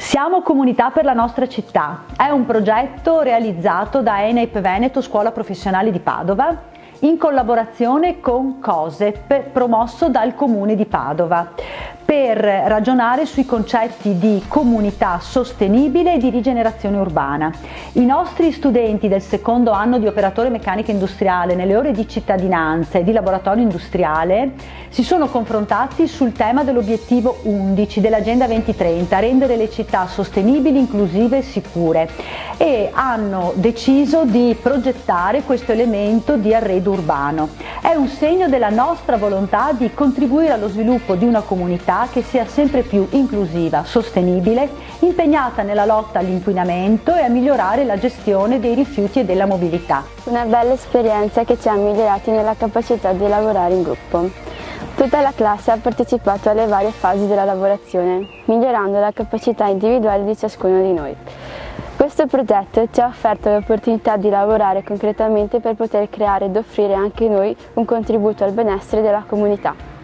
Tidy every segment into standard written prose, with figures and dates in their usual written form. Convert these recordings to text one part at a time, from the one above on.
Siamo comunità per la nostra città. È un progetto realizzato da ENAIP Veneto Scuola Professionale di Padova in collaborazione con COSEP, promosso dal Comune di Padova, per ragionare sui concetti di comunità sostenibile e di rigenerazione urbana. I nostri studenti del secondo anno di operatore meccanica industriale nelle ore di cittadinanza e di laboratorio industriale si sono confrontati sul tema dell'obiettivo 11 dell'Agenda 2030, rendere le città sostenibili, inclusive e sicure, e hanno deciso di progettare questo elemento di arredo urbano. È un segno della nostra volontà di contribuire allo sviluppo di una comunità che sia sempre più inclusiva, sostenibile, impegnata nella lotta all'inquinamento e a migliorare la gestione dei rifiuti e della mobilità. Una bella esperienza che ci ha migliorati nella capacità di lavorare in gruppo. Tutta la classe ha partecipato alle varie fasi della lavorazione, migliorando la capacità individuale di ciascuno di noi. Questo progetto ci ha offerto l'opportunità di lavorare concretamente per poter creare ed offrire anche noi un contributo al benessere della comunità.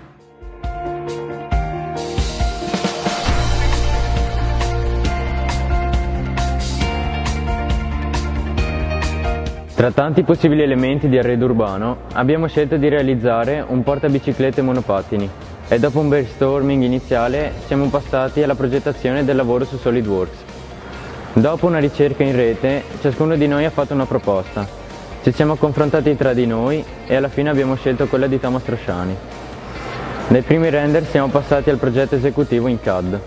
Tra tanti possibili elementi di arredo urbano, abbiamo scelto di realizzare un portabiciclette monopattini e dopo un brainstorming iniziale siamo passati alla progettazione del lavoro su SolidWorks. Dopo una ricerca in rete, ciascuno di noi ha fatto una proposta. Ci siamo confrontati tra di noi e alla fine abbiamo scelto quella di Thomas Trosciani. Dai primi render siamo passati al progetto esecutivo in CAD.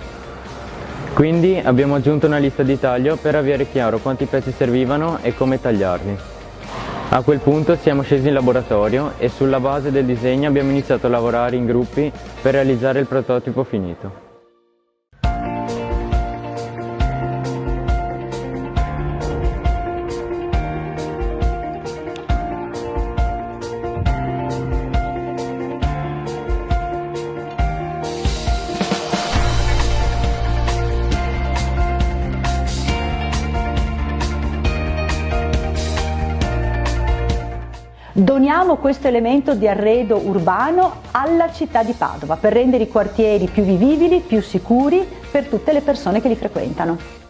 Quindi abbiamo aggiunto una lista di taglio per avere chiaro quanti pezzi servivano e come tagliarli. A quel punto siamo scesi in laboratorio e sulla base del disegno abbiamo iniziato a lavorare in gruppi per realizzare il prototipo finito. Doniamo questo elemento di arredo urbano alla città di Padova per rendere i quartieri più vivibili, più sicuri per tutte le persone che li frequentano.